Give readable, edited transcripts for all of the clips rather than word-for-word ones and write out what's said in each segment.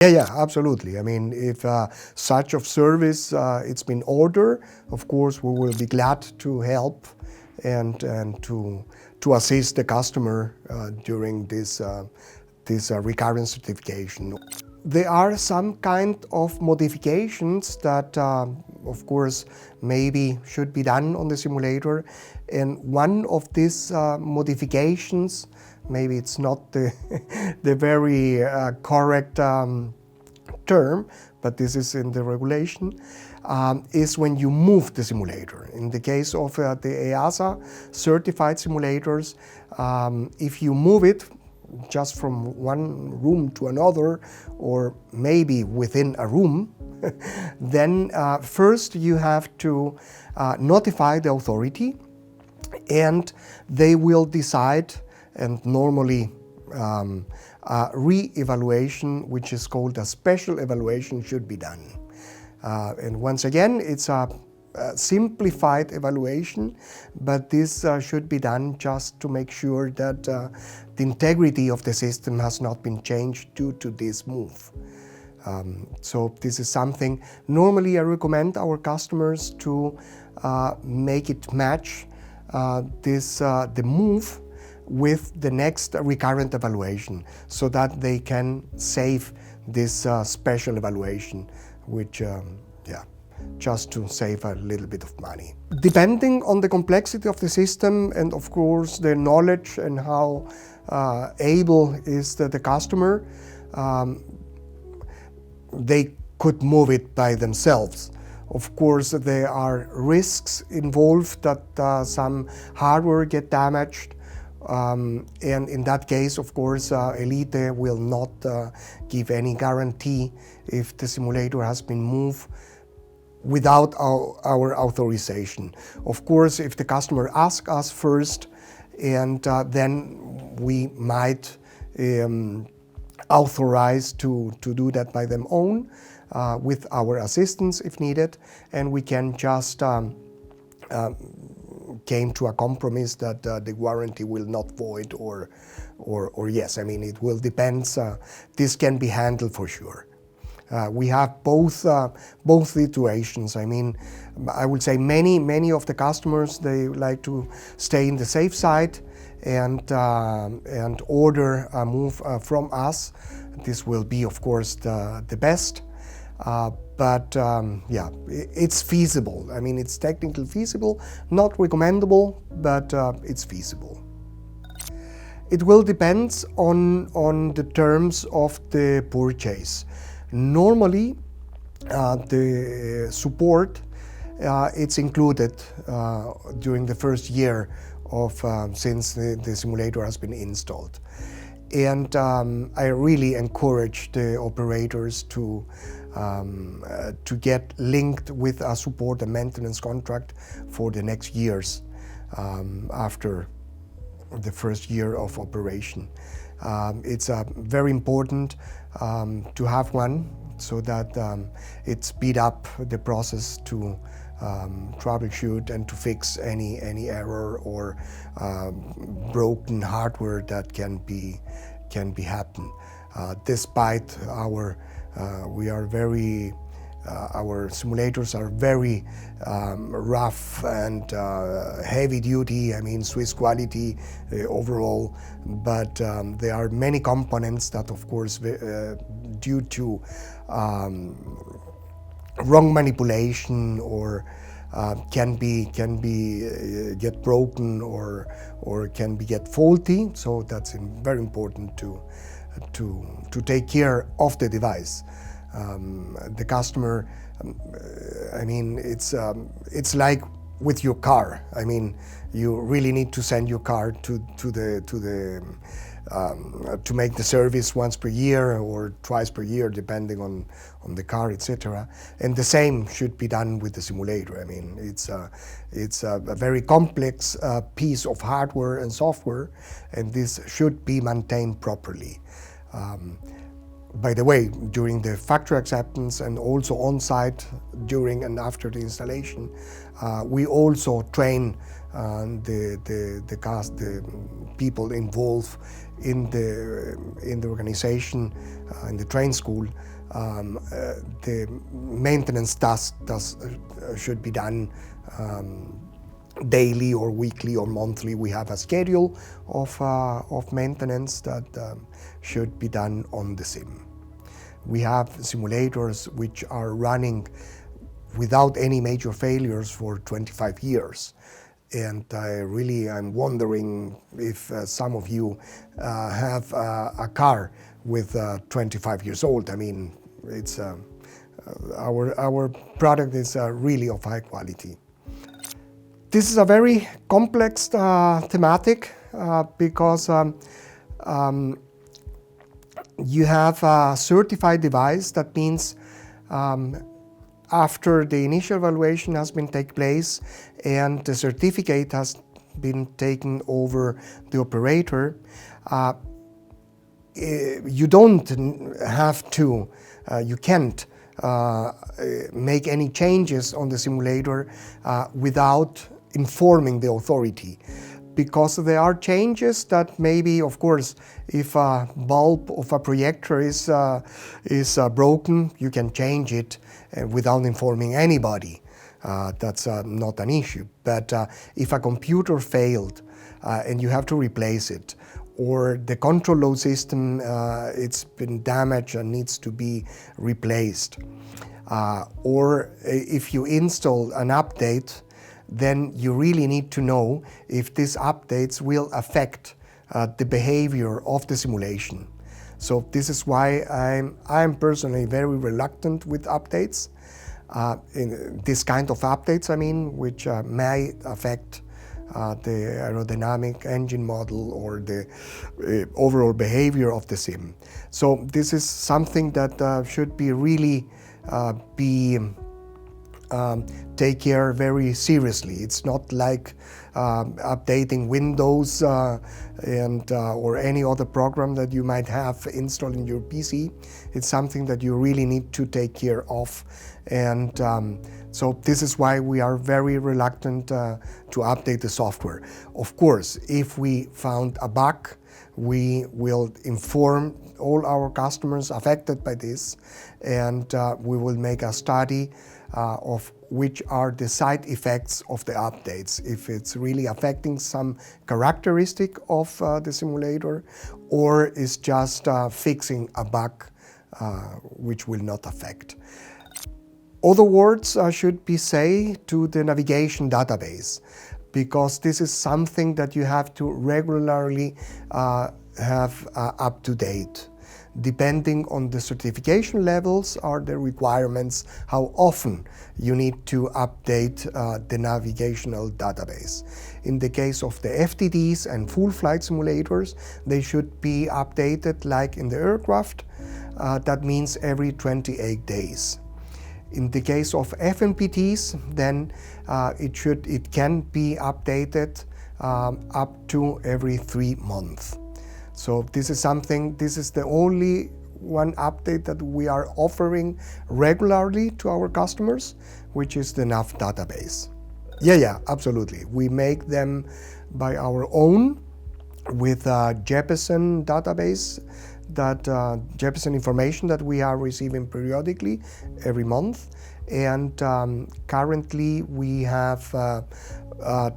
Yeah, absolutely. I mean, if such of service it's been ordered, of course we will be glad to help and to assist the customer during this recurrence certification. There are some kind of modifications that, of course, maybe should be done on the simulator. And one of these modifications, maybe it's not the, the very correct term, but this is in the regulation, is when you move the simulator. In the case of the EASA certified simulators, if you move it just from one room to another, or maybe within a room, then first you have to notify the authority, and they will decide, and normally a re-evaluation, which is called a special evaluation, should be done. And once again, it's a simplified evaluation, but this should be done just to make sure that the integrity of the system has not been changed due to this move. So this is something normally I recommend our customers to make it match the move with the next recurrent evaluation, so that they can save this special evaluation, which just to save a little bit of money. Depending on the complexity of the system and of course the knowledge and how able is the customer, they could move it by themselves. Of course, there are risks involved that some hardware get damaged, and in that case, of course, Elite will not give any guarantee if the simulator has been moved without our authorization. Of course, if the customer asks us first, and then we might authorize to do that by them own with our assistance if needed, and we can just came to a compromise that the warranty will not void or yes. I mean, it will depend. This can be handled for sure. We have both situations. I mean, I would say many of the customers, they like to stay in the safe side and order a move from us. This will be, of course, the best. But yeah, it's feasible. I mean, it's technically feasible, not recommendable, but it's feasible. It will depend on the terms of the purchase. Normally, the support it's included during the first year of since the simulator has been installed. And I really encourage the operators to get linked with a support and maintenance contract for the next years after the first year of operation. It's very important to have one, so that it speeds up the process to troubleshoot and to fix any error or broken hardware that can be happen. Despite our our simulators are very rough and heavy duty, I mean Swiss quality overall, but there are many components that, of course, due to wrong manipulation or can be get broken or can be get faulty. So that's very important to take care of the device. The customer, I mean, it's like with your car. I mean, you really need to send your car to make the service once per year or twice per year, depending on the car, etc. And the same should be done with the simulator. I mean, it's a very complex piece of hardware and software, and this should be maintained properly. By the way, during the factory acceptance and also on-site during and after the installation, we also train the people involved in the organization, in the train school, the maintenance should be done daily or weekly or monthly. We have a schedule of maintenance that should be done on the sim. We have simulators which are running without any major failures for 25 years. And I'm wondering if some of you have a car with 25 years old. I mean, it's our product is really of high quality. This is a very complex thematic because you have a certified device. That means after the initial evaluation has been taken place and the certificate has been taken over the operator, you don't have to, you can't make any changes on the simulator without informing the authority. Because there are changes that maybe, of course, if a bulb of a projector is broken, you can change it without informing anybody. That's not an issue. But if a computer failed and you have to replace it, or the control load system it's been damaged and needs to be replaced, or if you install an update, then you really need to know if these updates will affect the behavior of the simulation. So this is why I'm personally very reluctant with updates, in this kind of updates, I mean, which may affect the aerodynamic engine model or the overall behavior of the sim. So this is something that should be really take care very seriously. It's not like updating Windows or any other program that you might have installed in your PC. It's something that you really need to take care of. And so this is why we are very reluctant to update the software. Of course, if we found a bug, we will inform all our customers affected by this, and we will make a study of which are the side effects of the updates, if it's really affecting some characteristic of the simulator, or is just fixing a bug which will not affect. Other words should be said to the navigation database, because this is something that you have to regularly have up to date. Depending on the certification levels are the requirements how often you need to update the navigational database. In the case of the FTDs and full flight simulators, they should be updated like in the aircraft. That means every 28 days. In the case of FMPTs, then it can be updated up to every 3 months. So this is the only one update that we are offering regularly to our customers, which is the NAV database. Yeah, absolutely. We make them by our own with a Jeppesen database, that Jeppesen information that we are receiving periodically every month. And currently we have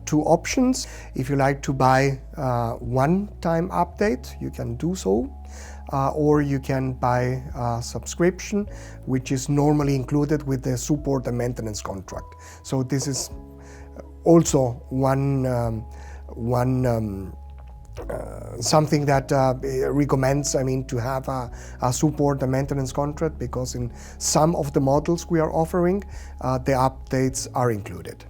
2 options. If you like to buy one-time update, you can do so, or you can buy a subscription, which is normally included with the support and maintenance contract. So this is also something that recommends, to have a support and maintenance contract, because in some of the models we are offering, the updates are included.